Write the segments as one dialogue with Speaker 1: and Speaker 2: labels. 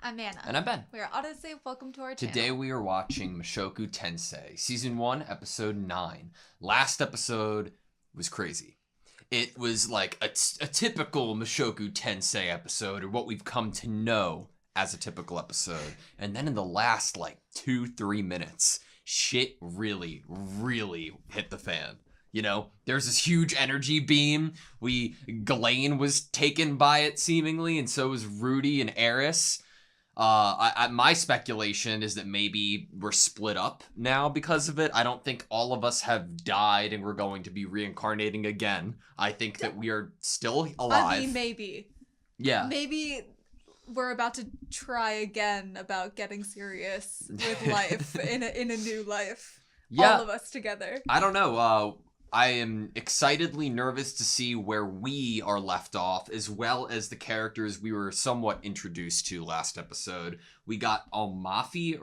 Speaker 1: I'm Anna.
Speaker 2: And I'm Ben.
Speaker 1: We are AutoSave. Welcome to our channel.
Speaker 2: Today we are watching Mushoku Tensei, Season 1, Episode 9. Last episode was crazy. It was like a typical Mushoku Tensei episode, or what we've come to know as a typical episode. And then in the last, 2-3 minutes, shit really, really hit the fan. You know, there's this huge energy beam. Ghislaine was taken by it, seemingly, and so was Rudy and Eris. My speculation is that maybe we're split up now because of it. I don't think all of us have died and we're going to be reincarnating again. I think that we are still alive.
Speaker 1: I mean, maybe.
Speaker 2: Yeah.
Speaker 1: Maybe we're about to try again about getting serious with life in a new life.
Speaker 2: Yeah.
Speaker 1: All of us together.
Speaker 2: I don't know. I am excitedly nervous to see where we are left off, as well as the characters we were somewhat introduced to last episode. We got Almafi.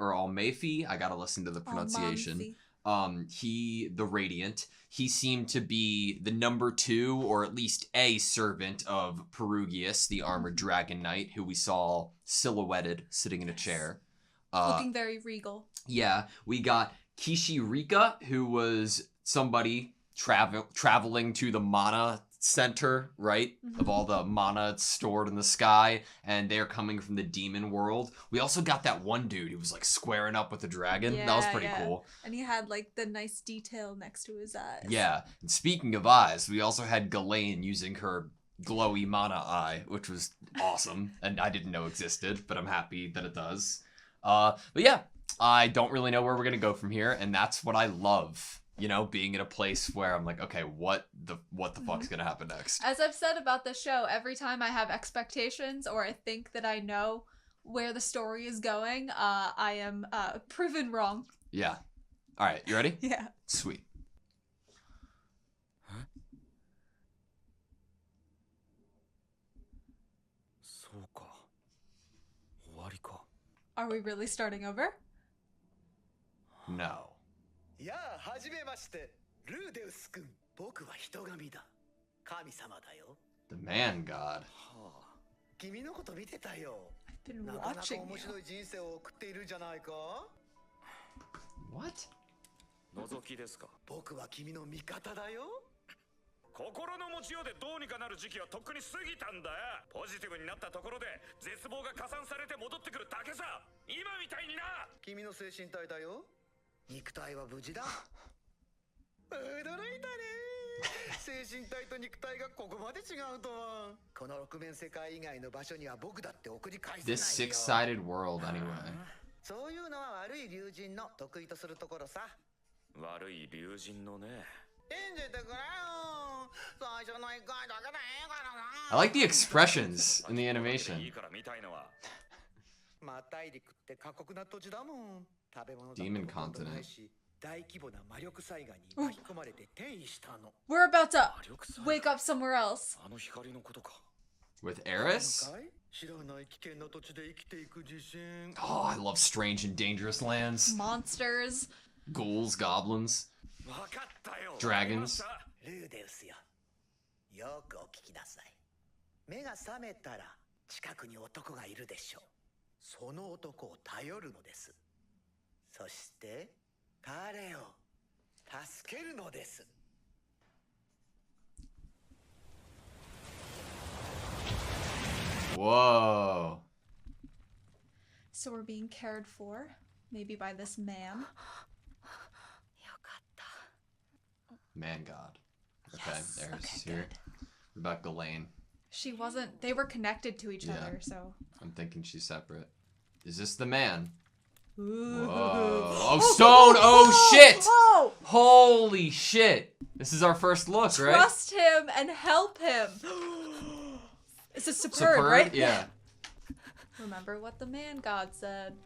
Speaker 2: I gotta listen to the pronunciation. The Radiant. He seemed to be the number 2, or at least a servant of Perugius, the armored dragon knight, who we saw silhouetted sitting in a chair.
Speaker 1: Looking very regal.
Speaker 2: Yeah. We got Kishirika, who was somebody traveling to the mana center, right?
Speaker 1: Mm-hmm.
Speaker 2: Of all the mana stored in the sky, and they're coming from the demon world. We also got that one dude who was squaring up with the dragon.
Speaker 1: Yeah,
Speaker 2: that was pretty cool.
Speaker 1: And he had the nice detail next to his eyes.
Speaker 2: Yeah. And speaking of eyes, we also had Ghislaine using her glowy mana eye, which was awesome, and I didn't know existed, but I'm happy that it does. But yeah, I don't really know where we're gonna go from here, and that's what I love. You know, being in a place where I'm like, okay, what the fuck's gonna happen next?
Speaker 1: As I've said about the show, every time I have expectations or I think that I know where the story is going, I am proven wrong.
Speaker 2: Yeah. All right, you ready?
Speaker 1: Yeah.
Speaker 2: Sweet.
Speaker 1: Are we really starting over?
Speaker 2: No.
Speaker 3: やあ、はじめまして。ルーデウス君、僕は人神だ。神様だよ。
Speaker 2: The man god.
Speaker 3: はあ、君のこと見てたよ。
Speaker 1: I've been
Speaker 3: なかなか
Speaker 1: watching
Speaker 3: 面
Speaker 1: you.
Speaker 3: 白い人生を送っているじゃないか。
Speaker 2: What?
Speaker 4: 覗きですか。
Speaker 3: 僕は君の味方だよ。
Speaker 4: 心の持ちようでどうにかなる時期はとっくに過ぎたんだよ。ポジティブになったところで絶望が加算されて戻ってくるだけさ。今みたいにな。
Speaker 3: 君の精神体だよ。肉体は無事だ。驚いたね。精神体と肉体がここまで違うとは。この六面世界以外の場所には僕だって送り返せないよ。
Speaker 2: This six-sided world, anyway.
Speaker 3: そういうのは悪い竜神の得意とするところさ。
Speaker 4: 悪い竜神のね。
Speaker 3: 信じてくれよ。最初の1回だけでいいからな。
Speaker 2: I like the expressions in the animation.
Speaker 4: いいから見たいのは。
Speaker 3: ま大陸って過酷な土地だもん。食べ物だ
Speaker 2: Demon
Speaker 3: とほとんどない
Speaker 2: continent.
Speaker 3: し、大規模な魔力災害に巻き込まれて転移したの。
Speaker 1: We're about to wake up somewhere else.
Speaker 4: あの光のことか。
Speaker 2: With Eris?
Speaker 3: 知らない危険な土地で生きていく自信。
Speaker 2: Oh, I love strange and dangerous lands.
Speaker 1: Monsters.
Speaker 2: Ghouls, goblins,
Speaker 4: わかったよ。
Speaker 2: dragons.
Speaker 3: ルーデウスよ。よくお聞きなさい。目が覚めたら近くに男がいるでしょう。その男を頼るのです。そして彼を助けるのです。
Speaker 2: Whoa.
Speaker 1: So we're being cared for, maybe by this man.
Speaker 2: Man god. Okay,
Speaker 1: Yes,
Speaker 2: there's
Speaker 1: okay,
Speaker 2: here.
Speaker 1: good.
Speaker 2: What about Ghislaine?
Speaker 1: She wasn't. They were connected to each
Speaker 2: Yeah.
Speaker 1: other, so.
Speaker 2: I'm thinking she's separate. Is this the man?
Speaker 1: Ooh.
Speaker 2: Whoa. Oh, stone! Oh, shit!
Speaker 1: Oh!
Speaker 2: Holy shit! This is our first look, right?
Speaker 1: Trust him and help him. It's a superb,
Speaker 2: Superb?
Speaker 1: right?
Speaker 2: Yeah.
Speaker 1: Remember what the man god said.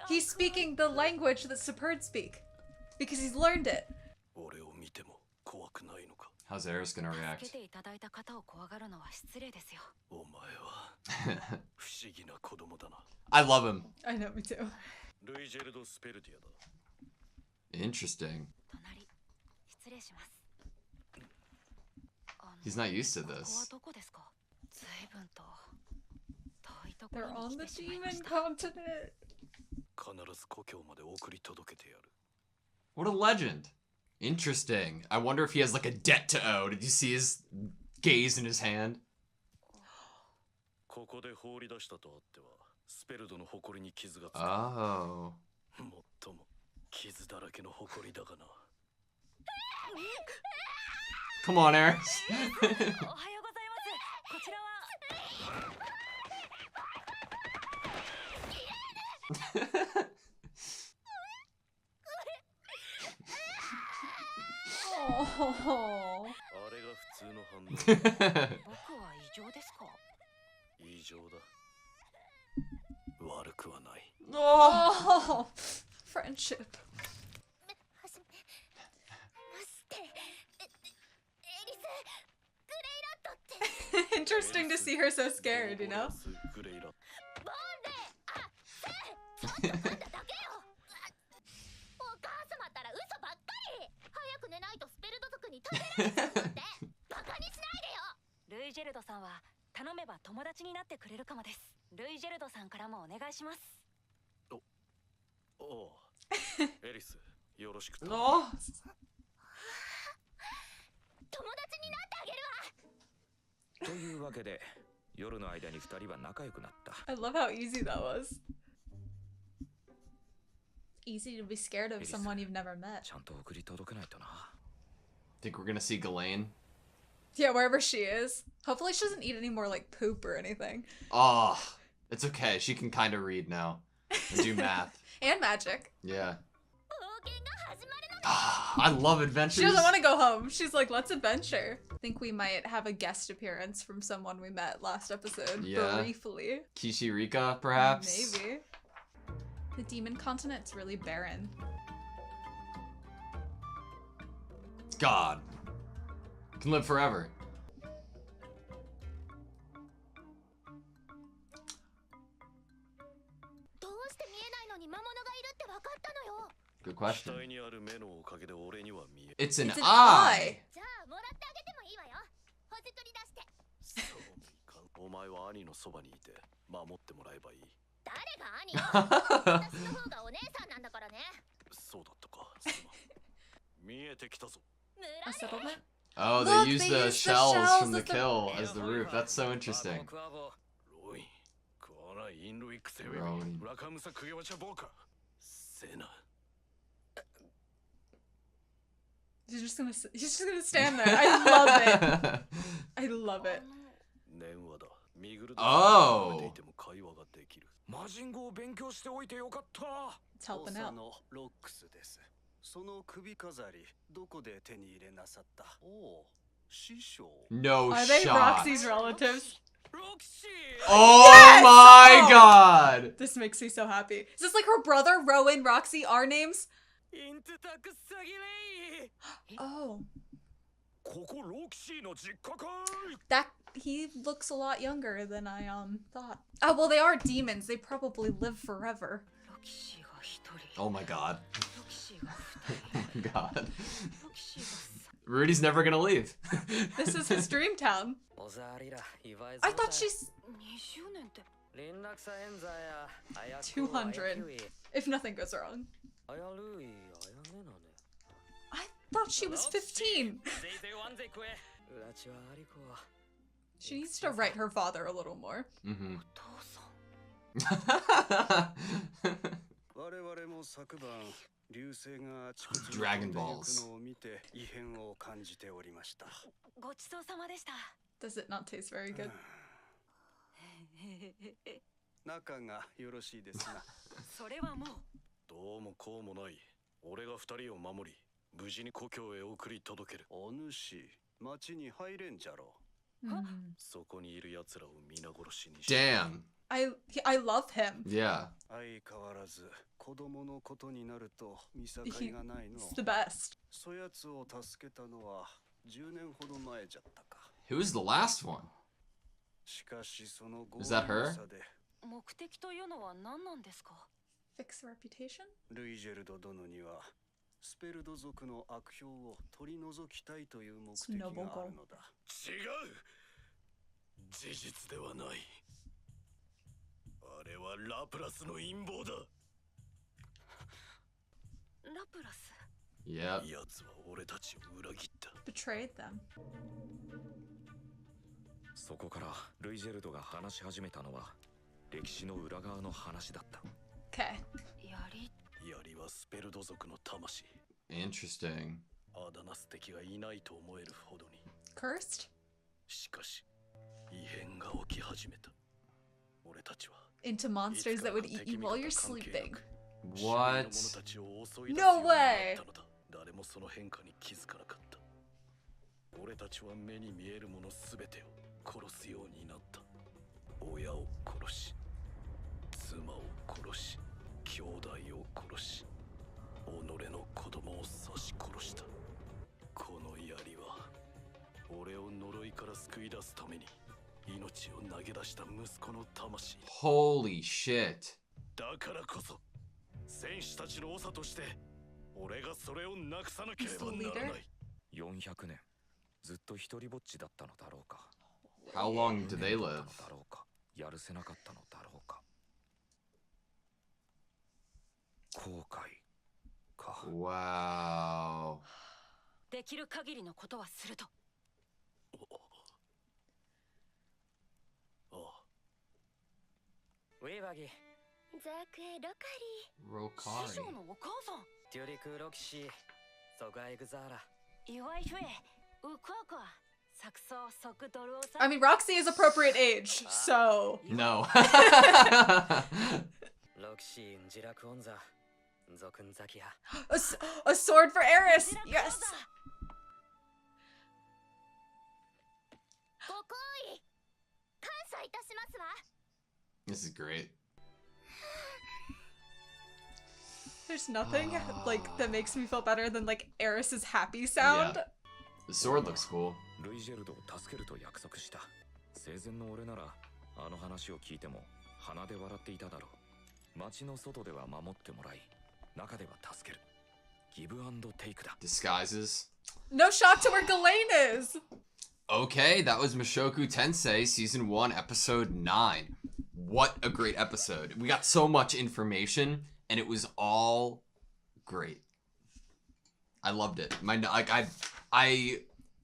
Speaker 1: He's speaking the language that Superb speak. Because he's learned it.
Speaker 4: 俺を見ても怖くないのか。
Speaker 2: How's Eris gonna react?
Speaker 5: 助けていただいた方を怖がるのは失礼ですよ。
Speaker 4: お前は不思議な子供だな。
Speaker 2: I love him.
Speaker 1: I know, me too.
Speaker 4: ルイジェルド・スペルティアだ。
Speaker 2: Interesting.
Speaker 5: 隣、失礼します。
Speaker 2: He's not used to
Speaker 5: ここは
Speaker 2: this.
Speaker 5: どこですか？随分と遠いとこ
Speaker 1: They're
Speaker 5: ろ
Speaker 1: on
Speaker 5: に
Speaker 1: the
Speaker 5: 来てしまいま
Speaker 1: demon
Speaker 5: した。
Speaker 1: continent.
Speaker 4: 必ず故郷まで送り届けてやる。
Speaker 2: What a legend. Interesting. I wonder if he has like a debt to owe. Did you see his gaze in his hand?
Speaker 4: ここで放り出したとあってはスペルドの誇りに傷がつく。
Speaker 2: Oh.
Speaker 4: もっとも傷だらけの誇りだがな。
Speaker 2: Come on, Eris.
Speaker 5: おはようございます。こちらは
Speaker 1: Oh.
Speaker 4: あれが普通の反応。
Speaker 5: 僕は異常ですか？
Speaker 4: 異常だ。悪くはない。
Speaker 2: Oh.
Speaker 1: Oh. Friendship.
Speaker 6: はじめましてエリスグレイラットって
Speaker 1: Interesting to see her so scared, you know?
Speaker 4: グレイラ。
Speaker 6: ボンレあせちょっと噛んだだけよお母様ったら嘘ばっかり早く寝ないとスペルド族に食べられちゃうなんてバカにしないでよ
Speaker 5: ルイジェルドさんは頼めば友達になってくれるかもです。ルイジェルドさんからもお願いします。
Speaker 4: おうエリスよろしくと。
Speaker 2: No.
Speaker 6: 友達になってあげるわ
Speaker 7: というわけで夜の間に2人は仲良くなった。
Speaker 1: I love how easy that was. Easy to be scared of someone you've never met.
Speaker 7: ちゃんと送り届けないとな。
Speaker 2: Think we're gonna see Ghislaine?
Speaker 1: Yeah, wherever she is. Hopefully she doesn't eat any more like poop or anything.
Speaker 2: Oh, it's okay. She can kind of read now and do math.
Speaker 1: And magic.
Speaker 2: Yeah.
Speaker 6: 冒険が始まるの
Speaker 2: I love
Speaker 1: She
Speaker 2: adventures.
Speaker 1: doesn't want to go home. She's like, let's adventure. I think we might have a guest appearance from someone we met last episode.
Speaker 2: Yeah.
Speaker 1: Briefly.
Speaker 2: Kishirika, perhaps?
Speaker 1: Maybe. The demon continent's really barren.
Speaker 2: God. Can live forever. Good
Speaker 4: 額
Speaker 2: question.
Speaker 4: にある目のおかげで俺には見え。
Speaker 2: It's an
Speaker 1: It's an
Speaker 2: eye.
Speaker 6: じゃあもらってあげてもいいわよほじくり出して
Speaker 4: そうもいかん。お前は兄のそばにいて守ってもらえばいい。
Speaker 6: 誰が兄よ私の方がお姉さんなんだからね
Speaker 4: そうだったか。すまん。見えてきたぞ。
Speaker 1: A settlement?
Speaker 2: Oh,
Speaker 1: Look,
Speaker 2: they use
Speaker 1: they
Speaker 2: the
Speaker 1: use the
Speaker 2: shells
Speaker 1: shells
Speaker 2: from the
Speaker 1: as the-
Speaker 2: kill as the roof. That's so interesting.
Speaker 4: ロイン、こらインロイクセウェ
Speaker 2: ロイン
Speaker 4: ラカムサクゲワチャボーカ。セナ。
Speaker 1: He's just gonna stand there. I love it. I love it.
Speaker 4: 念話だ。ミグルド
Speaker 2: Oh
Speaker 4: 食べていても会話ができる。
Speaker 7: 魔人語を勉強しておいてよかった。
Speaker 1: It's helping out.
Speaker 8: のロックスです。その首飾りどこで手に入れなさった？おお、師匠。
Speaker 2: No
Speaker 1: Are they
Speaker 2: shot.
Speaker 1: Roxy's relatives?
Speaker 7: ロキシー。
Speaker 2: Oh
Speaker 1: Yes!
Speaker 2: my
Speaker 1: Oh!
Speaker 2: god.
Speaker 1: This makes me so happy. Is this like her brother, Rowan, Roxy, our names?
Speaker 7: イントタクサギレイ。
Speaker 1: Oh.
Speaker 4: ここロキシーの実家かい。
Speaker 1: That he looks a lot younger than I thought. Oh well, they are demons. They probably live forever.
Speaker 5: ロキシーが一人。
Speaker 2: Oh my god.
Speaker 5: ロキシーが二
Speaker 2: Oh
Speaker 5: 人。
Speaker 2: my god.
Speaker 5: ロキシーが三
Speaker 2: Rudy's never gonna leave.
Speaker 1: This is his dream town.
Speaker 7: おざりら、祝い
Speaker 1: I thought she's
Speaker 5: 20年って。
Speaker 7: 連絡さえんざや。
Speaker 1: 200. If nothing goes wrong.
Speaker 7: あやるい、あやねなね。
Speaker 1: I thought she was 15.
Speaker 7: ぜいぜいワンゼクエ。うらちはありこは。
Speaker 1: She needs to write her father a little more.
Speaker 2: Mm-hmm.
Speaker 5: お父さん。
Speaker 8: 我々も昨晩流星があちこちに
Speaker 2: Dragon
Speaker 8: 飛んで
Speaker 2: Balls
Speaker 8: いくのを見て異変を感じておりました。
Speaker 5: ごちそうさまでした。
Speaker 1: Does it not taste very good?
Speaker 8: 仲がよろしいですな。
Speaker 5: それはもう。
Speaker 4: どうもこうもない。俺が二人を守り、無事に故郷へ送り届ける。
Speaker 8: お主、町に入れんじゃろ。
Speaker 1: Hmm.
Speaker 4: そこにいる奴らを皆殺しにし。
Speaker 2: Damn.
Speaker 1: I love him.
Speaker 2: Yeah.
Speaker 8: 相変わらず子供のことになると見境がないの。
Speaker 1: He's the best.
Speaker 8: そやつを助けたのは10年ほど前じゃったか。
Speaker 2: Who was the last one?
Speaker 8: しかしその
Speaker 2: Is that her?
Speaker 8: さで
Speaker 5: 目的というのは何なんですか？
Speaker 1: Fix the reputation?
Speaker 8: ルイジェルド殿にはスペルド族の悪評を取り除きたいという目的があるのだ。
Speaker 4: 違う。事実ではない。あれはラプラスの陰謀だ。
Speaker 5: ラプラス。
Speaker 2: Yep.
Speaker 4: 奴は俺たちを裏切った。
Speaker 1: Betrayed them.
Speaker 7: そこからルイジェルドが話し始めたのは歴史の裏側の話だった。
Speaker 1: Okay.
Speaker 4: 槍はスペルド族の魂。
Speaker 2: Interesting.
Speaker 4: アダナス敵がいないと思えるほどに。
Speaker 1: Cursed?
Speaker 4: しかし異変が起き始めた。俺たちは
Speaker 1: Into monsters that would eat you while you're sleeping.
Speaker 2: What?
Speaker 1: No way!
Speaker 4: 誰もその変化に気づかなかった。俺たちは目に見えるものすべてを殺すようになった。親を殺し、妻を殺し、兄弟を殺し、己の子供を刺し殺した。この槍は俺を呪いから救い出すために命を投げ出した息子の魂。
Speaker 2: Holy shit.
Speaker 4: だからこそ戦士たちの長として俺がそれをなくさなければならない。
Speaker 7: 400年ずっと一人ぼっちだったのだろうか。
Speaker 2: How long do they live?
Speaker 7: だろうか。やるせなかったのだろうか。後悔か。
Speaker 2: Wow.
Speaker 5: できる限りのことはすると。
Speaker 9: ウェイバギ、
Speaker 6: ザクエロカリ
Speaker 2: Rokari.
Speaker 5: 師匠のお母さん。
Speaker 9: テュリクロキシー、ソガエグザーラ。
Speaker 5: 岩井フェウクワクワサクソソクドルオサ。
Speaker 1: I mean, Roxy is appropriate age, so.
Speaker 2: No.
Speaker 9: ロキシーンジラクオンザ、ゾクンザキヤ。
Speaker 1: A sword for Eris! Yes!
Speaker 6: ご好意感謝いたしますわ。
Speaker 2: This is great.
Speaker 1: There's nothing like that makes me feel better than like Eris's happy sound.
Speaker 2: Yeah. The sword looks cool.
Speaker 7: ルイジェルドを助けると約束した。生前の俺ならあの話を聞いても鼻で笑っていただろう。街の外では守ってもらい、中では助ける。ギブアンドテイクだ。
Speaker 2: Disguises.
Speaker 1: No shot to where Ghislaine is!
Speaker 2: Okay, that was Mushoku Tensei Season 1, Episode 9. What a great episode. We got so much information, and it was all great. I loved it. I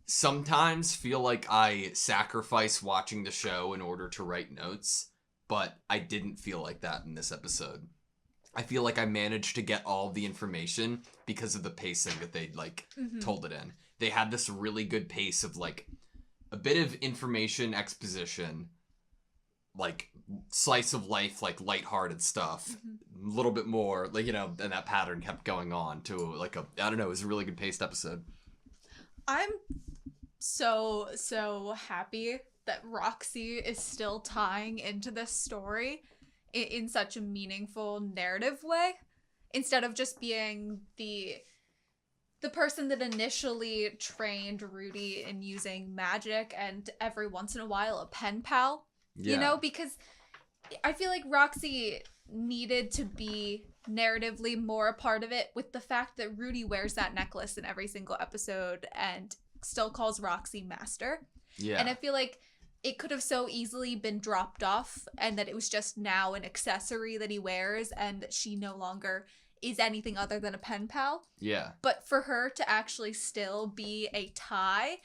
Speaker 2: sometimes feel like I sacrifice watching the show in order to write notes, but I didn't feel like that in this episode. I feel like I managed to get all the information because of the pacing that they told it in. They had this really good pace of like a bit of information exposition, like slice of life, like lighthearted stuff, a little bit more, like, you know, and that pattern kept going on to like a, I don't know, it was a really good paced episode.
Speaker 1: I'm so happy that Roxy is still tying into this story in such a meaningful narrative way, instead of just being the person that initially trained Rudy in using magic and every once in a while a pen pal.
Speaker 2: Yeah.
Speaker 1: You know, because I feel like Roxy needed to be narratively more a part of it, with the fact that Rudy wears that necklace in every single episode and still calls Roxy master.
Speaker 2: Yeah.
Speaker 1: And I feel like it could have so easily been dropped off, and that it was just now an accessory that he wears, and that she no longer is anything other than a pen pal.
Speaker 2: Yeah.
Speaker 1: But for her to actually still be a tie,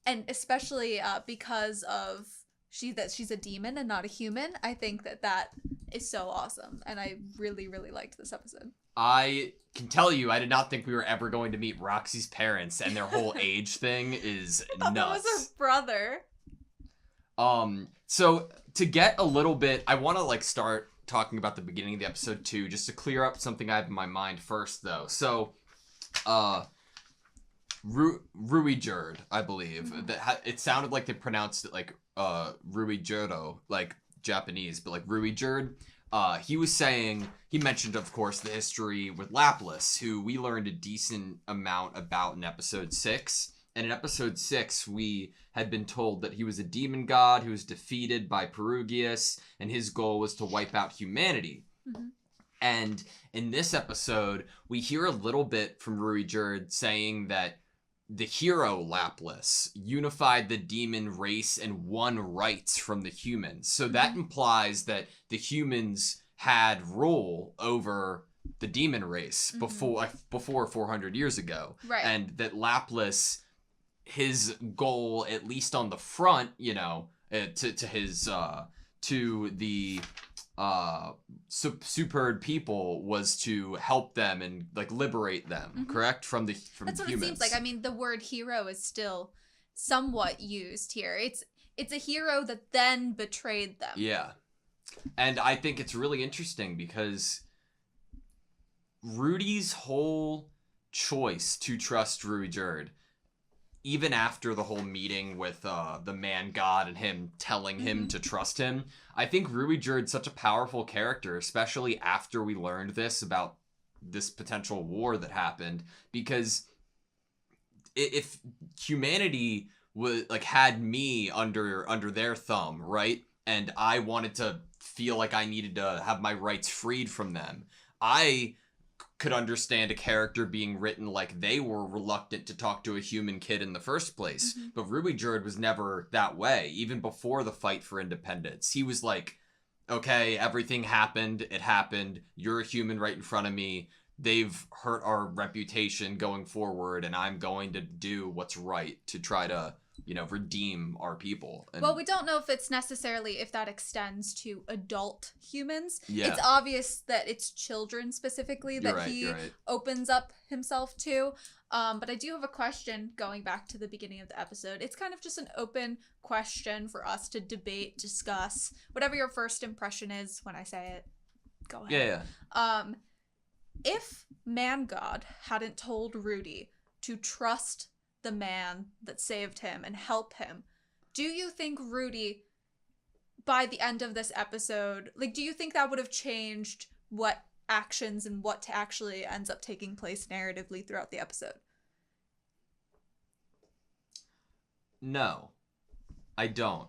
Speaker 1: and especially because of she's a demon and not a human, I think that is so awesome, and I really liked this episode.
Speaker 2: I can tell you, I did not think we were ever going to meet Roxy's parents, and their whole age thing is nuts.
Speaker 1: That was her brother.
Speaker 2: So to get a little bit, I want to like start talking about the beginning of the episode too, just to clear up something I have in my mind first, though. So, Ruijerd, I believe. It sounded like they pronounced it like Ruijero, like Japanese, but like Ruijerd. He was saying, he mentioned, of course, the history with Lapis, who we learned a decent amount about in episode 6. And in episode 6, we had been told that he was a demon god who was defeated by Perugius, and his goal was to wipe out humanity. And in this episode, we hear a little bit from Ruijerd saying that the hero Laplace unified the demon race and won rights from the humans. So that implies that the humans had rule over the demon race before 400 years ago.
Speaker 1: Right.
Speaker 2: And that Laplace, his goal, at least on the front, you know, to the superb people, was to help them and like liberate them, correct? From
Speaker 1: That's
Speaker 2: humans.
Speaker 1: what it seems like. I mean, the word hero is still somewhat used here. It's a hero that then betrayed them.
Speaker 2: Yeah. And I think it's really interesting because Rudy's whole choice to trust Ruijerd, even after the whole meeting with the man god and him telling him to trust him, I think Ruijerd's such a powerful character, especially after we learned this about this potential war that happened, because if humanity was like had me under their thumb, right, and I wanted to feel like I needed to have my rights freed from them, I could understand a character being written like they were reluctant to talk to a human kid in the first place. But Ruijerd was never that way, even before the fight for independence. He was like, okay, everything happened, it happened, you're a human right in front of me, they've hurt our reputation going forward, and I'm going to do what's right to try to, you know, redeem our people. And
Speaker 1: well, we don't know if it's necessarily if that extends to adult humans.
Speaker 2: Yeah.
Speaker 1: It's obvious that it's children specifically that he opens up himself to. But I do have a question going back to the beginning of the episode. It's kind of just an open question for us to debate, discuss, whatever your first impression is when I say it. Go ahead.
Speaker 2: Yeah.
Speaker 1: If Man God hadn't told Rudy to trust the man that saved him and help him, do you think Rudy, by the end of this episode, like, do you think that would have changed what actions and what actually ends up taking place narratively throughout the episode?
Speaker 2: No, I don't.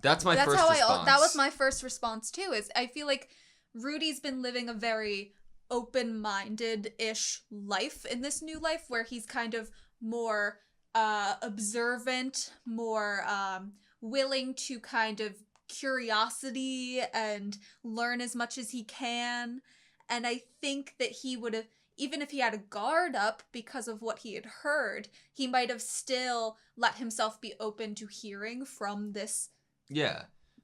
Speaker 2: That's my first response.
Speaker 1: That was my first response too, is I feel like Rudy's been living a very open-minded-ish life in this new life where he's kind of more observant, more willing to kind of curiosity and learn as much as he can. And I think that he would have, even if he had a guard up because of what he had heard, he might have still let himself be open to hearing from this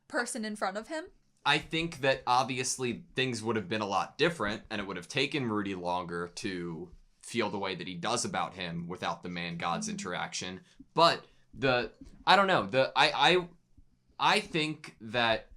Speaker 1: person in front of him.
Speaker 2: I think that obviously things would have been a lot different, and it would have taken Rudy longer to feel the way that he does about him without the man god's interaction. But I don't know, I think that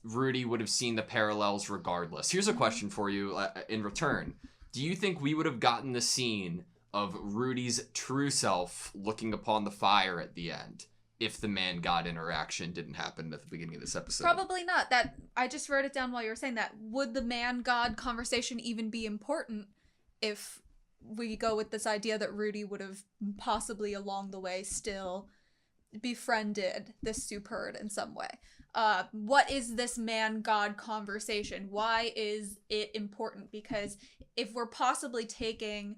Speaker 2: Rudy would have seen the parallels regardless. Here's a question for you in return. Do you think we would have gotten the scene of Rudy's true self looking upon the fire at the end if the man god interaction didn't happen at the beginning of this episode?
Speaker 1: Probably not. That I just wrote it down while you were saying that. Would the man god conversation even be important if we go with this idea that Rudy would have possibly along the way still befriended this Superb in some way? What is this man god conversation? Why is it important? Because if we're possibly taking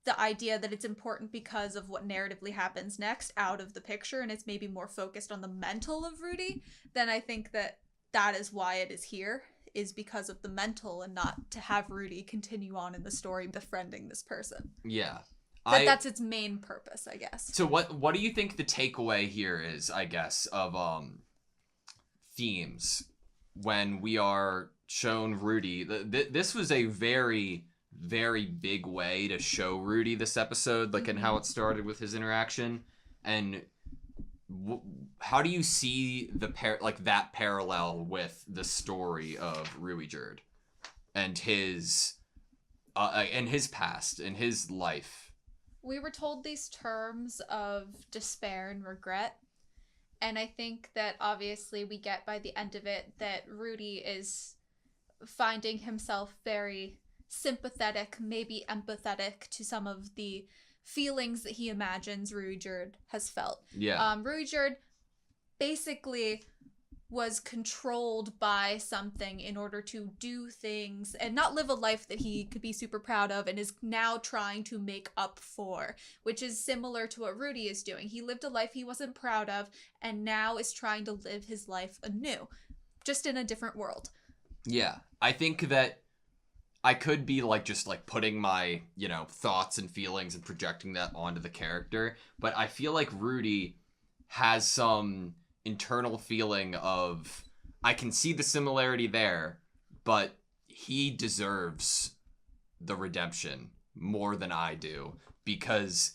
Speaker 1: the idea that it's important because of what narratively happens next out of the picture, and it's maybe more focused on the mental of Rudy, then I think that is why it is here, is because of the mental and not to have Rudy continue on in the story befriending this person.
Speaker 2: Yeah.
Speaker 1: That's its main purpose, I guess.
Speaker 2: So what do you think the takeaway here is, I guess, of themes when we are shown Rudy? This was a very, very big way to show Rudy this episode, like, and how it started with his interaction. And how do you see that parallel with the story of Ruijerd and his past and his life?
Speaker 1: We were told these terms of despair and regret, and I think that obviously we get by the end of it that Rudy is finding himself very sympathetic, maybe empathetic to some of the feelings that he imagines Ruijerd has felt.
Speaker 2: Yeah.
Speaker 1: Ruijerd basically was controlled by something in order to do things and not live a life that he could be super proud of, and is now trying to make up for, which is similar to what Rudy is doing. He lived a life he wasn't proud of and now is trying to live his life anew, just in a different world.
Speaker 2: Yeah, I think that I could be like just like putting my, thoughts and feelings and projecting that onto the character, but I feel like Rudy has some internal feeling of, I can see the similarity there, but he deserves the redemption more than I do, because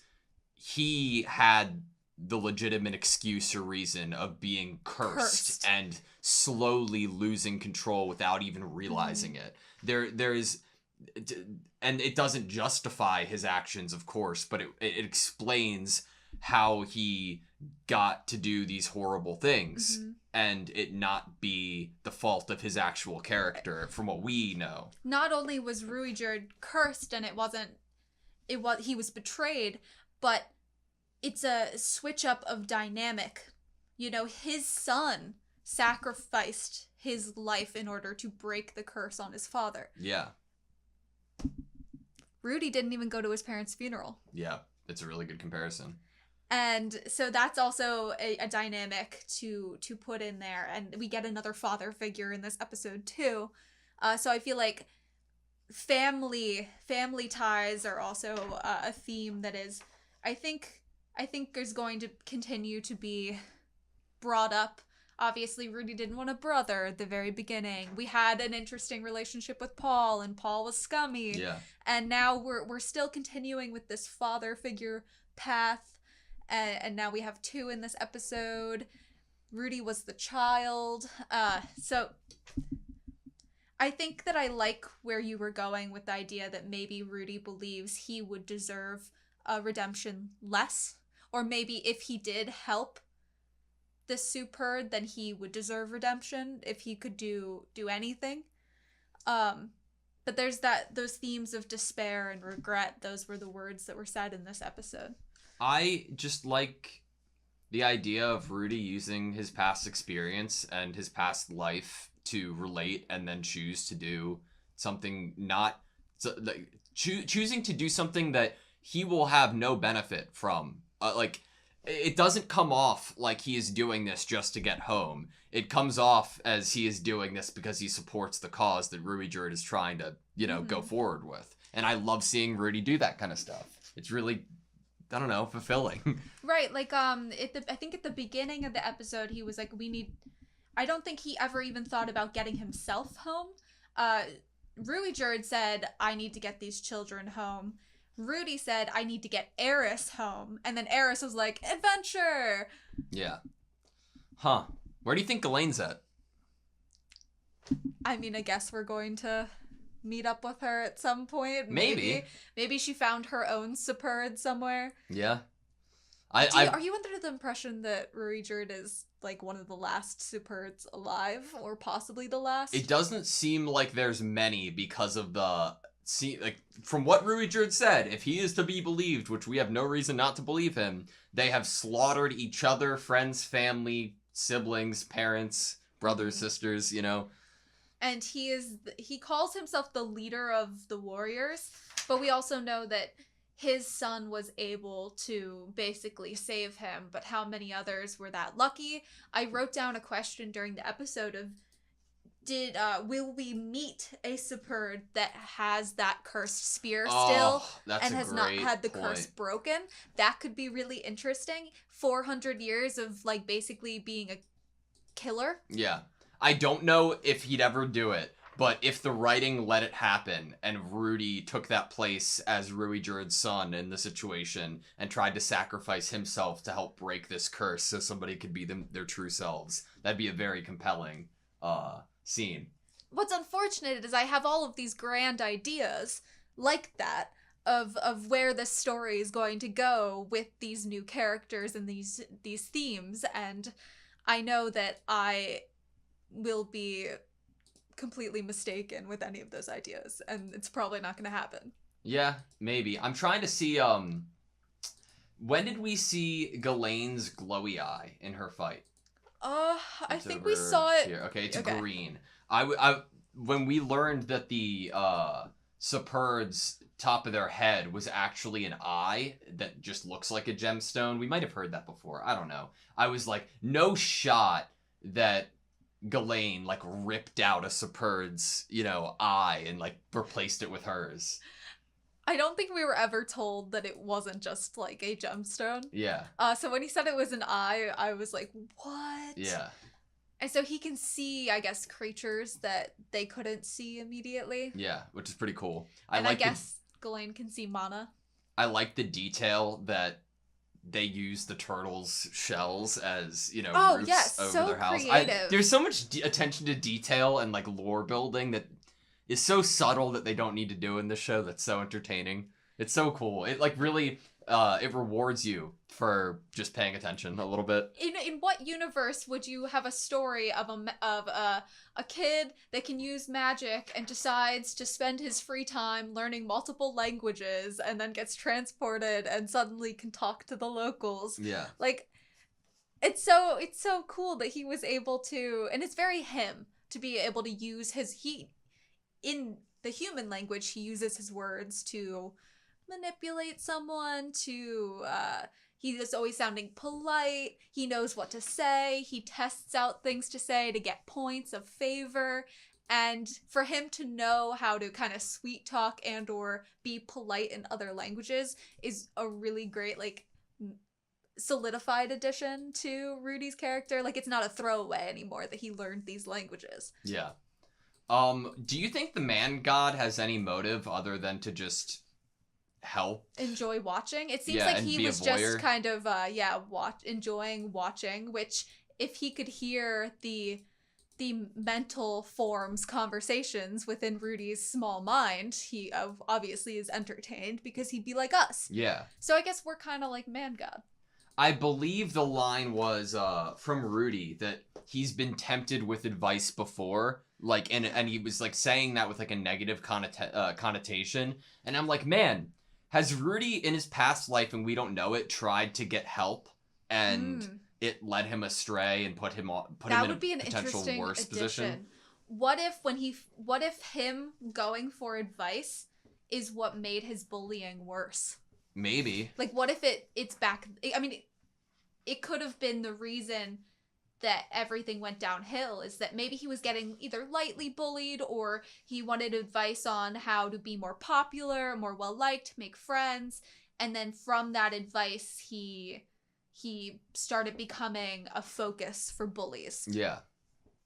Speaker 2: he had the legitimate excuse or reason of being cursed and slowly losing control without even realizing it. There is, and it doesn't justify his actions, of course, but it explains how he got to do these horrible things and it not be the fault of his actual character, from what we know.
Speaker 1: Not only was Ruijerd cursed and he was betrayed, but it's a switch up of dynamic. His son sacrificed his life in order to break the curse on his father.
Speaker 2: Yeah.
Speaker 1: Rudy didn't even go to his parents' funeral.
Speaker 2: Yeah, it's a really good comparison.
Speaker 1: And so that's also a dynamic to put in there. And we get another father figure in this episode too. So I feel like family ties are also a theme that is, I think is going to continue to be brought up. Obviously, Rudy didn't want a brother at the very beginning. We had an interesting relationship with Paul, and Paul was scummy.
Speaker 2: Yeah.
Speaker 1: And now we're still continuing with this father figure path. And now we have 2 in this episode. Rudy was the child. So I think that I like where you were going with the idea that maybe Rudy believes he would deserve a redemption less. Or maybe if he did help the Superd, then he would deserve redemption if he could do anything. But there's those themes of despair and regret. Those were the words that were said in this episode.
Speaker 2: I just like the idea of Rudy using his past experience and his past life to relate and then choose to do something choosing to do something that he will have no benefit from. It doesn't come off like he is doing this just to get home. It comes off as he is doing this because he supports the cause that Ruijerd is trying to, go forward with. And I love seeing Rudy do that kind of stuff. It's really, I don't know, fulfilling.
Speaker 1: Right, I think at the beginning of the episode, he was like, I don't think he ever even thought about getting himself home. Ruijerd said, I need to get these children home. Rudy said, I need to get Eris home. And then Eris was like, adventure!
Speaker 2: Yeah. Huh. Where do you think Ghislaine's at?
Speaker 1: I mean, I guess we're going to meet up with her at some point. Maybe she found her own Superd somewhere.
Speaker 2: Yeah.
Speaker 1: Are you under the impression that Ruijerd is like one of the last Superds alive, or possibly the last?
Speaker 2: It doesn't seem like there's many because of from what Ruijerd said, if he is to be believed, which we have no reason not to believe him, they have slaughtered each other, friends, family, siblings, parents, brothers, sisters,
Speaker 1: And he calls himself the leader of the warriors, but we also know that his son was able to basically save him, but how many others were that lucky? I wrote down a question during the episode of, will we meet a Superd that has that cursed spear still and has not had the curse broken? That could be really interesting. 400 years of basically being a killer.
Speaker 2: Yeah. I don't know if he'd ever do it, but if the writing let it happen and Rudy took that place as Ruijerd's son in the situation and tried to sacrifice himself to help break this curse so somebody could be their true selves, that'd be a very compelling scene.
Speaker 1: What's unfortunate is I have all of these grand ideas like that of where this story is going to go with these new characters and these themes, and I know that I will be completely mistaken with any of those ideas, and it's probably not going to happen.
Speaker 2: Yeah, maybe. I'm trying to see when did we see Ghislaine's glowy eye in her fight?
Speaker 1: I
Speaker 2: It's
Speaker 1: think we
Speaker 2: over
Speaker 1: saw it.
Speaker 2: here. Okay, it's
Speaker 1: Okay.
Speaker 2: green. When we learned that the Superd's top of their head was actually an eye that just looks like a gemstone. We might have heard that before. I don't know. I was like, no shot that Ghislaine like ripped out a Superd's, eye and like replaced it with hers.
Speaker 1: I don't think we were ever told that it wasn't just like a gemstone.
Speaker 2: Yeah.
Speaker 1: So when he said it was an eye, I was like, what?
Speaker 2: Yeah.
Speaker 1: And so he can see, I guess, creatures that they couldn't see immediately.
Speaker 2: Yeah, which is pretty cool.
Speaker 1: I guess Ghislaine can see mana.
Speaker 2: I like the detail that they use the turtles' shells as, roofs
Speaker 1: yes,
Speaker 2: over
Speaker 1: so
Speaker 2: their house.
Speaker 1: creative.
Speaker 2: There's so much attention to detail and like lore building that is so subtle that they don't need to do in this show. That's so entertaining. It's so cool. It like really it rewards you for just paying attention a little bit.
Speaker 1: In what universe would you have a story of a kid that can use magic and decides to spend his free time learning multiple languages and then gets transported and suddenly can talk to the locals?
Speaker 2: Yeah.
Speaker 1: Like, it's so cool that he was able to, and it's very him to be able to use in the human language, he uses his words to manipulate someone, he is always sounding polite, he knows what to say, he tests out things to say to get points of favor, and for him to know how to kind of sweet talk and or be polite in other languages is a really great, like, solidified addition to Rudy's character. Like, it's not a throwaway anymore that he learned these languages.
Speaker 2: Yeah. Do you think the man god has any motive other than to just help?
Speaker 1: Enjoy watching? It seems
Speaker 2: Yeah,
Speaker 1: like
Speaker 2: and
Speaker 1: he
Speaker 2: be a
Speaker 1: was just
Speaker 2: voyeur.
Speaker 1: kind of, enjoying watching, which if he could hear the mental forms conversations within Rudy's small mind, he obviously is entertained because he'd be like us.
Speaker 2: Yeah.
Speaker 1: So I guess we're kind of like man god.
Speaker 2: I believe the line was from Rudy that he's been tempted with advice before, like, and he was like saying that with like a negative connotation, and I'm like, man, has Rudy in his past life, and we don't know it, tried to get help and it led him astray and put him in
Speaker 1: would be
Speaker 2: a
Speaker 1: an
Speaker 2: potential
Speaker 1: interesting
Speaker 2: worse
Speaker 1: addition.
Speaker 2: position?
Speaker 1: What if him going for advice is what made his bullying worse?
Speaker 2: Maybe.
Speaker 1: Like, what if it's back... I mean, it could have been the reason that everything went downhill, is that maybe he was getting either lightly bullied or he wanted advice on how to be more popular, more well-liked, make friends, and then from that advice, he started becoming a focus for bullies.
Speaker 2: Yeah.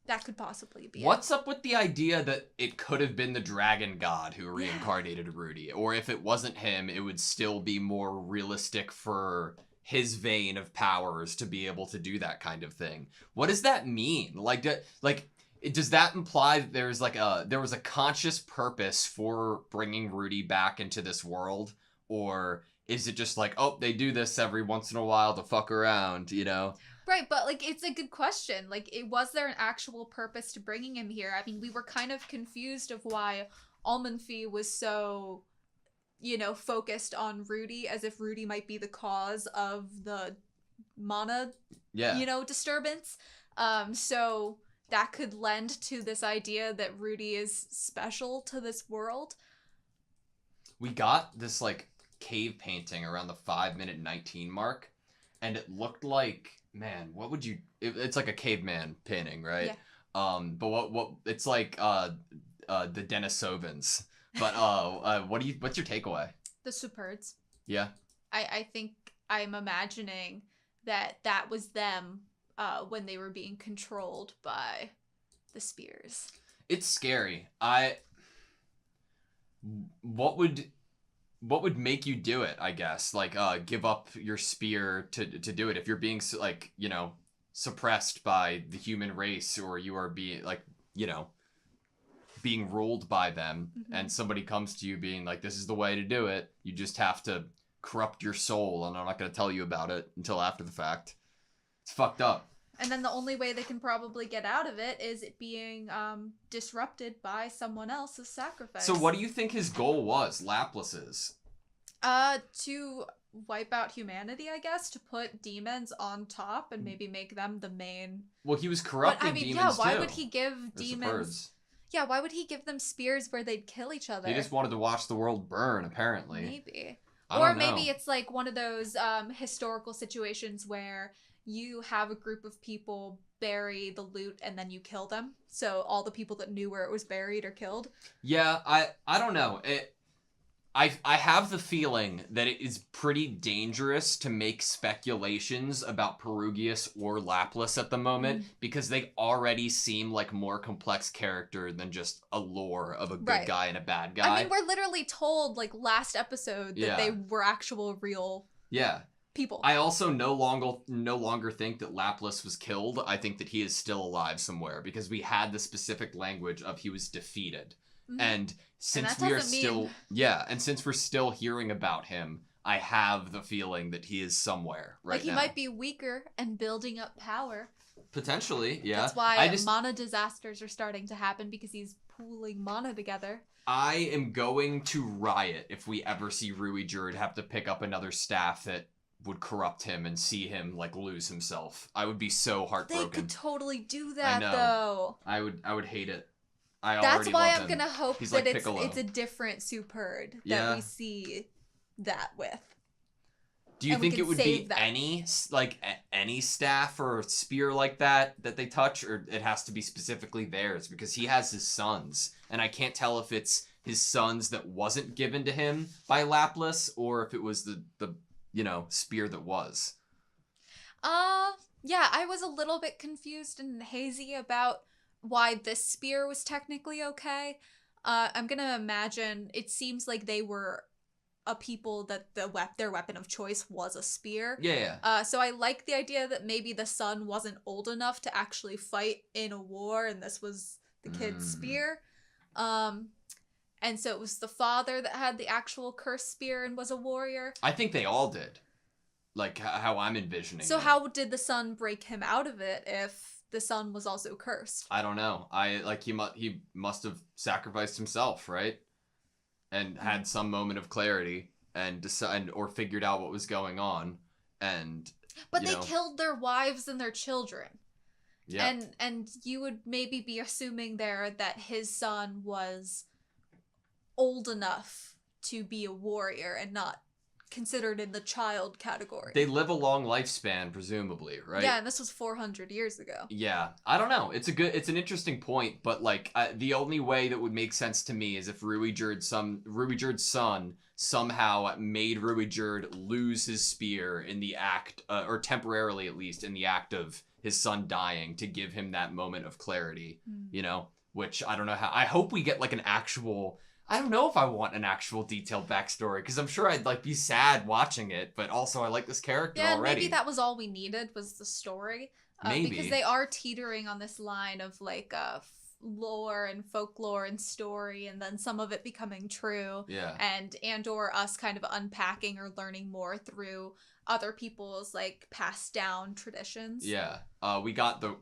Speaker 1: That could possibly be
Speaker 2: What's up with the idea that it could have been the dragon god who reincarnated Rudy? Or if it wasn't him, it would still be more realistic for his vein of powers to be able to do that kind of thing. What does that mean? Does that imply that there was a conscious purpose for bringing Rudy back into this world? Or is it just like, oh, they do this every once in a while to fuck around, you know?
Speaker 1: Right, but, like, it's a good question. Like, was there an actual purpose to bringing him here? I mean, we were kind of confused of why Almanfi was so, focused on Rudy, as if Rudy might be the cause of the mana, disturbance. So that could lend to this idea that Rudy is special to this world.
Speaker 2: We got this, like, cave painting around the 5-minute 19 mark, and it looked like... Man, what would you... It's like a caveman painting, right?
Speaker 1: Yeah.
Speaker 2: But what it's like the Denisovans. But what's your takeaway?
Speaker 1: The Superds.
Speaker 2: Yeah.
Speaker 1: I think I'm imagining that was them when they were being controlled by the spears.
Speaker 2: It's scary. What would make you do it, I guess? Like, give up your spear to do it. If you're being, like, suppressed by the human race, or you are being, like, being ruled by them, and somebody comes to you being like, this is the way to do it, you just have to corrupt your soul, and I'm not going to tell you about it until after the fact. It's fucked up.
Speaker 1: And then the only way they can probably get out of it is it being disrupted by someone else's sacrifice.
Speaker 2: So what do you think his goal was, Laplace's?
Speaker 1: To wipe out humanity, I guess, to put demons on top and maybe make them the main.
Speaker 2: Well, he was
Speaker 1: But
Speaker 2: corrupting
Speaker 1: I mean,
Speaker 2: demons
Speaker 1: yeah, why
Speaker 2: too.
Speaker 1: would he give
Speaker 2: The
Speaker 1: demons?
Speaker 2: Superds.
Speaker 1: Yeah, why would he give them spears where they'd kill each other?
Speaker 2: He just wanted to watch the world burn, apparently.
Speaker 1: Maybe.
Speaker 2: I
Speaker 1: Or
Speaker 2: don't know.
Speaker 1: maybe it's like one of those historical situations where you have a group of people bury the loot and then you kill them. So all the people that knew where it was buried are killed.
Speaker 2: Yeah, I don't know. I have the feeling that it is pretty dangerous to make speculations about Perugius or Laplas at the moment because they already seem like more complex character than just a lore of a good
Speaker 1: Right.
Speaker 2: guy and a bad guy.
Speaker 1: I mean, we're literally told like last episode that
Speaker 2: Yeah.
Speaker 1: they were actual real
Speaker 2: Yeah.
Speaker 1: people.
Speaker 2: I also no longer think that Laplas was killed. I think that he is still alive somewhere because we had the specific language of he was defeated.
Speaker 1: Mhm.
Speaker 2: And since
Speaker 1: that
Speaker 2: we are
Speaker 1: doesn't
Speaker 2: still
Speaker 1: mean-
Speaker 2: and since we're still hearing about him, I have the feeling that he is somewhere right
Speaker 1: like he
Speaker 2: now.
Speaker 1: might be weaker and building up power.
Speaker 2: Potentially, yeah.
Speaker 1: That's why
Speaker 2: I just
Speaker 1: mana disasters are starting to happen because he's pooling mana together.
Speaker 2: I am going to riot if we ever see Ruijerd have to pick up another staff that would corrupt him and see him like lose himself. I would be so
Speaker 1: They
Speaker 2: heartbroken.
Speaker 1: could totally do that
Speaker 2: know.
Speaker 1: though.
Speaker 2: I would hate it. I
Speaker 1: That's
Speaker 2: already
Speaker 1: why
Speaker 2: love
Speaker 1: I'm
Speaker 2: him.
Speaker 1: gonna hope
Speaker 2: He's
Speaker 1: that
Speaker 2: like
Speaker 1: it's
Speaker 2: Piccolo.
Speaker 1: a different Superd that
Speaker 2: Yeah.
Speaker 1: we see that with.
Speaker 2: Do you
Speaker 1: and we
Speaker 2: think
Speaker 1: can
Speaker 2: it would be
Speaker 1: save that.
Speaker 2: any staff or spear like that they touch, or it has to be specifically theirs because he has his sons, and I can't tell if it's his sons that wasn't given to him by Laplas or if it was the spear that was.
Speaker 1: Yeah, I was a little bit confused and hazy about why this spear was technically okay. I'm gonna imagine it seems like they were a people that their weapon of choice was a spear.
Speaker 2: Yeah.
Speaker 1: So I like the idea that maybe the son wasn't old enough to actually fight in a war, and this was the kid's spear. And so it was the father that had the actual cursed spear and was a warrior.
Speaker 2: I think they all did. Like how I'm envisioning
Speaker 1: So
Speaker 2: it.
Speaker 1: how did the son break him out of it if the son was also cursed?
Speaker 2: I don't know. He must have sacrificed himself, right? And had some moment of clarity and or figured out what was going on, and
Speaker 1: But they killed their wives and their children.
Speaker 2: yeah.
Speaker 1: And you would maybe be assuming there that his son was old enough to be a warrior and not considered in the child category.
Speaker 2: They live a long lifespan, presumably, right?
Speaker 1: Yeah, and this was 400 years ago.
Speaker 2: Yeah, I don't know. It's an interesting point, but like the only way that would make sense to me is if Ruijerd's son somehow made Ruijerd lose his spear in the act, or temporarily at least, in the act of his son dying to give him that moment of clarity. Which I don't know how. I hope we get like an actual. I don't know if I want an actual detailed backstory because I'm sure I'd like be sad watching it, but also I like this character
Speaker 1: Yeah,
Speaker 2: already.
Speaker 1: maybe that was all we needed was the story.
Speaker 2: Maybe.
Speaker 1: Because they are teetering on this line of like lore and folklore and story, and then some of it becoming true.
Speaker 2: Yeah.
Speaker 1: And or us kind of unpacking or learning more through other people's like passed down traditions.
Speaker 2: Yeah. We got the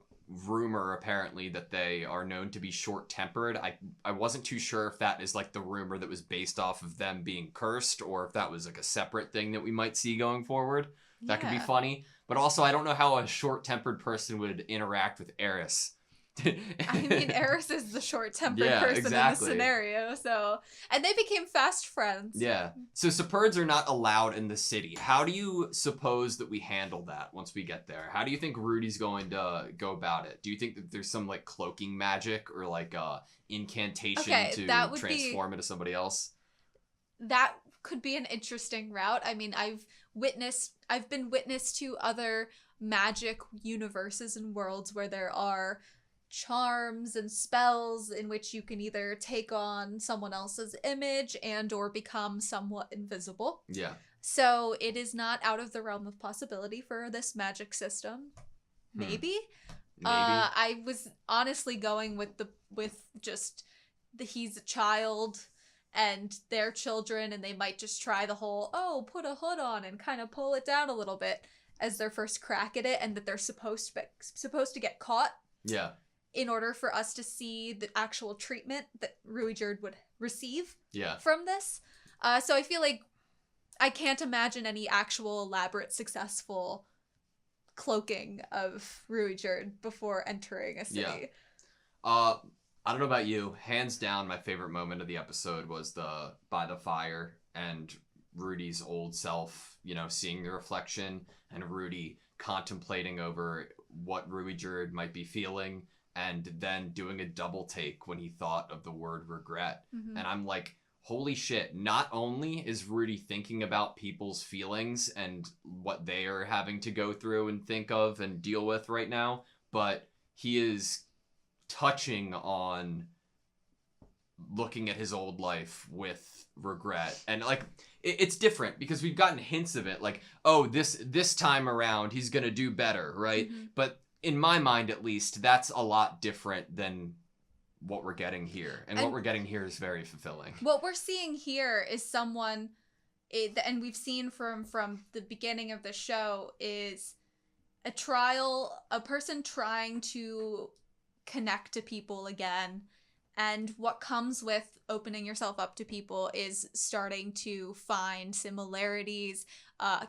Speaker 2: rumor apparently that they are known to be short-tempered. I wasn't too sure if that is like the rumor that was based off of them being cursed or if that was like a separate thing that we might see going forward. That could be
Speaker 1: Yeah.
Speaker 2: funny. But also I don't know how a short-tempered person would interact with Eris.
Speaker 1: I mean, Eris is the short-tempered
Speaker 2: Yeah,
Speaker 1: person
Speaker 2: exactly.
Speaker 1: in the scenario, so... And they became fast friends.
Speaker 2: Yeah. So Superds are not allowed in the city. How do you suppose that we handle that once we get there? How do you think Rudy's going to go about it? Do you think that there's some like cloaking magic or like incantation to
Speaker 1: that would
Speaker 2: transform into somebody else?
Speaker 1: That could be an interesting route. I mean, I've been witness to other magic universes and worlds where there are charms and spells in which you can either take on someone else's image and or become somewhat invisible.
Speaker 2: Yeah.
Speaker 1: So it is not out of the realm of possibility for this magic system. Maybe. I was honestly going with he's a child and their children, and they might just try the whole, put a hood on and kind of pull it down a little bit as their first crack at it, and that they're supposed to get caught.
Speaker 2: Yeah.
Speaker 1: In order for us to see the actual treatment that Ruijerd would receive
Speaker 2: Yeah.
Speaker 1: from this. So I feel like I can't imagine any actual elaborate, successful cloaking of Ruijerd before entering a city.
Speaker 2: Yeah. I don't know about you. Hands down, my favorite moment of the episode was the by the fire and Rudy's old self, seeing the reflection, and Rudy contemplating over what Ruijerd might be feeling, and then doing a double take when he thought of the word regret.
Speaker 1: Mhm.
Speaker 2: And I'm like, holy shit, not only is Rudy thinking about people's feelings and what they are having to go through and think of and deal with right now, but he is touching on looking at his old life with regret. And like it's different because we've gotten hints of it, like, oh, this time around he's gonna do better, right?
Speaker 1: Mhm.
Speaker 2: But in my mind, at least, that's a lot different than what we're getting here, and what
Speaker 1: And-
Speaker 2: we're getting here is very fulfilling.
Speaker 1: What we're seeing here is someone, and we've seen from the beginning of the show, is a person trying to connect to people again. And what comes with opening yourself up to people is starting to find similarities,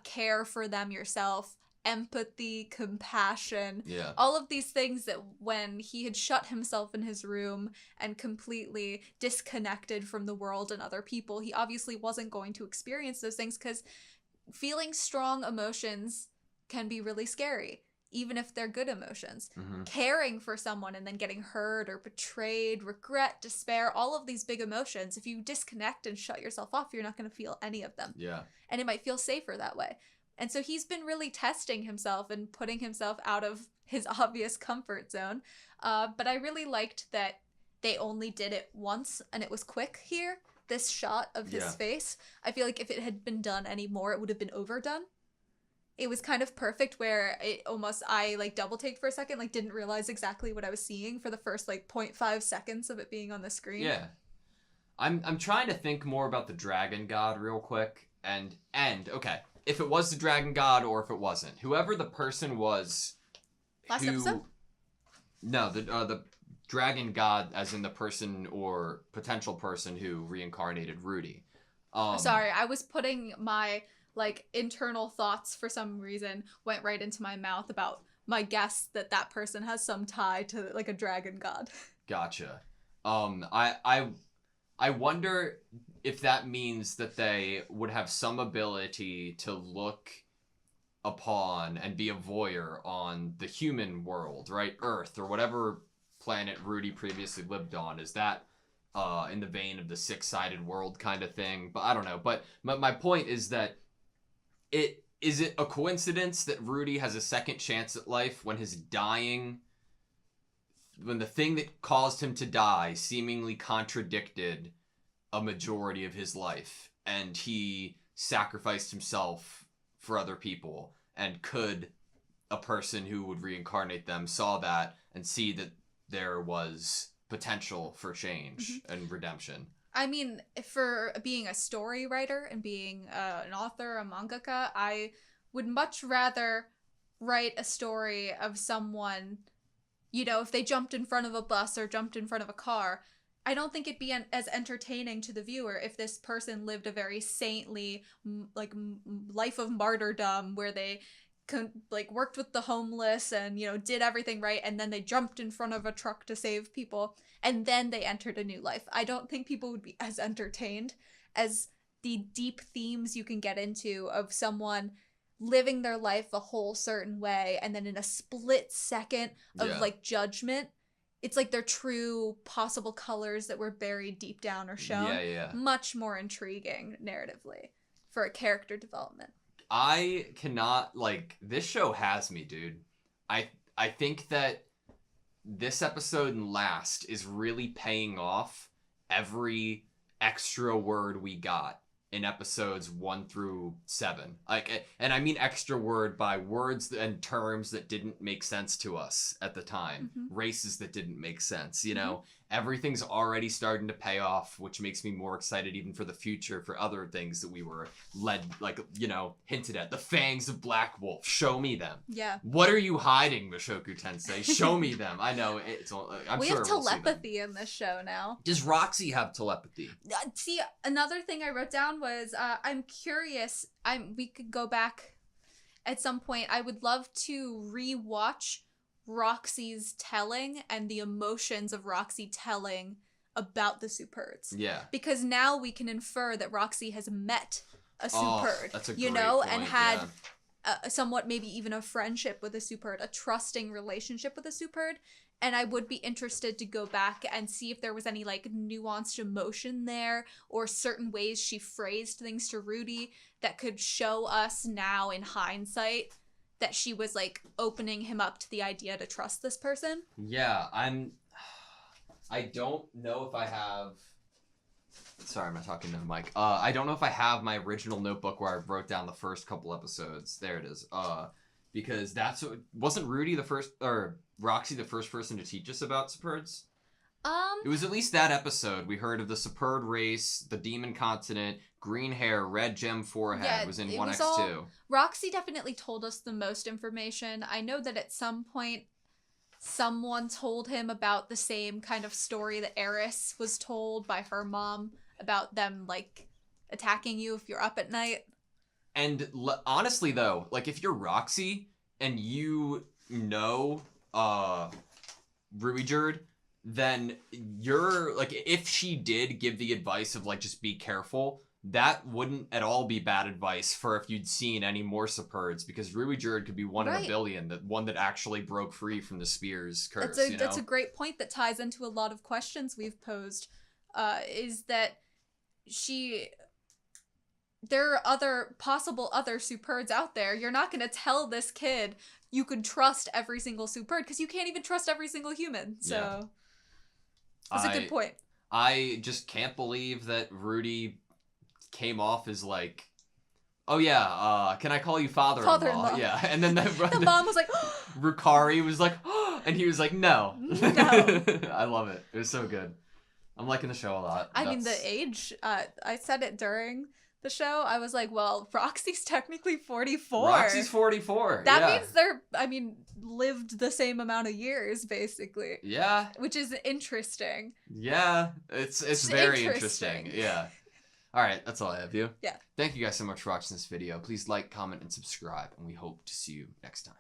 Speaker 1: care for them yourself, empathy, compassion.
Speaker 2: Yeah.
Speaker 1: All of these things that when he had shut himself in his room and completely disconnected from the world and other people, he obviously wasn't going to experience those things, because feeling strong emotions can be really scary, even if they're good emotions.
Speaker 2: Mm-hmm.
Speaker 1: Caring for someone and then getting hurt or betrayed, regret, despair, all of these big emotions, if you disconnect and shut yourself off, you're not going to feel any of them.
Speaker 2: Yeah.
Speaker 1: And it might feel safer that way. And so he's been really testing himself and putting himself out of his obvious comfort zone. But I really liked that they only did it once and it was quick here. This shot of his face. I feel like if it had been done any more, it would have been overdone. It was kind of perfect where I like double taked for a second, like didn't realize exactly what I was seeing for the first like 0.5 seconds of it being on the screen.
Speaker 2: Yeah. I'm trying to think more about the Dragon God real quick. And okay, if it was the Dragon God or if it wasn't, whoever the person was
Speaker 1: Last episode?
Speaker 2: No, the Dragon God, as in the person or potential person who reincarnated Rudy.
Speaker 1: Sorry, I was putting my like internal thoughts for some reason went right into my mouth about my guess that person has some tie to like a dragon god.
Speaker 2: Gotcha. I wonder if that means that they would have some ability to look upon and be a voyeur on the human world, right? Earth, or whatever planet Rudy previously lived on. Is that in the vein of the six-sided world kind of thing? But I don't know. But my point is that is it a coincidence that Rudy has a second chance at life when when the thing that caused him to die seemingly contradicted a majority of his life, and he sacrificed himself for other people? And could a person who would reincarnate them saw that and see that there was potential for change and redemption?
Speaker 1: I mean, for being a story writer and being an author, a mangaka, I would much rather write a story of someone, if they jumped in front of a bus or jumped in front of a car. I don't think it'd be as entertaining to the viewer if this person lived a very saintly, life of martyrdom where they worked with the homeless and, did everything right, and then they jumped in front of a truck to save people, and then they entered a new life. I don't think people would be as entertained as the deep themes you can get into of someone living their life a whole certain way, and then in a split second of judgment, it's like their true possible colors that were buried deep down or shown.
Speaker 2: Yeah.
Speaker 1: Much more intriguing narratively for a character development.
Speaker 2: I cannot, this show has me, dude. I think that this episode and last is really paying off every extra word we got in episodes 1 through 7. And I mean extra word by words and terms that didn't make sense to us at the time, races that didn't make sense, everything's already starting to pay off, which makes me more excited even for the future for other things that we were led, like, you know, hinted at. The fangs of Black Wolf. Show me them.
Speaker 1: Yeah.
Speaker 2: What are you hiding, Mushoku Tensei? Show me them. I know, I'm
Speaker 1: we
Speaker 2: sure
Speaker 1: have
Speaker 2: we'll see them.
Speaker 1: telepathy in this show now.
Speaker 2: Does Roxy have telepathy?
Speaker 1: See, another thing I wrote down was I'm curious. We could go back at some point. I would love to rewatch Roxy's telling and the emotions of Roxy telling about the Superds.
Speaker 2: Yeah.
Speaker 1: Because now we can infer that Roxy has met a Superd,
Speaker 2: that's a
Speaker 1: you
Speaker 2: great
Speaker 1: know,
Speaker 2: point,
Speaker 1: and had somewhat maybe even a friendship with a Superd, a trusting relationship with a Superd. And I would be interested to go back and see if there was any like nuanced emotion there or certain ways she phrased things to Rudy that could show us now in hindsight that she was like opening him up to the idea to trust this person.
Speaker 2: Yeah, I don't know if I have... Sorry, I'm not talking to the mic. I don't know if I have my original notebook where I wrote down the first couple episodes. There it is. Because that's what... Wasn't Rudy the first... Or Roxy the first person to teach us about Superds? It was at least that episode. We heard of the Superd race, the demon continent, green hair, red gem forehead was in 1X2.
Speaker 1: Roxy definitely told us the most information. I know that at some point someone told him about the same kind of story that Eris was told by her mom about them like attacking you if you're up at night. And
Speaker 2: honestly though, like if you're Roxy and you know Ruijerd, then you're like, if she did give the advice of like just be careful, that wouldn't at all be bad advice for if you'd seen any more Superds, because Ruijerd could be one in a billion, that one that actually broke free from the Spear's curse.
Speaker 1: That's a great point that ties into a lot of questions we've posed. Is that there are other Superds out there. You're not going to tell this kid you could trust every single Superd because you can't even trust every single human. So that's a good point.
Speaker 2: I just can't believe that Rudy came off as like, oh yeah, can I call you father-in-law? Yeah, and then the
Speaker 1: mom was like,
Speaker 2: Rukari was like, and he was like, no. I love it. It was so good. I'm liking the show a lot.
Speaker 1: I mean, the age, I said it during the show. I was like, well, Roxy's technically 44.
Speaker 2: Roxy's 44.
Speaker 1: That means they're, lived the same amount of years, basically.
Speaker 2: Yeah.
Speaker 1: Which is interesting.
Speaker 2: Yeah, it's very interesting. Yeah. All right, that's all I have, you.
Speaker 1: Yeah.
Speaker 2: Thank you guys so much for watching this video. Please like, comment, and subscribe, and we hope to see you next time.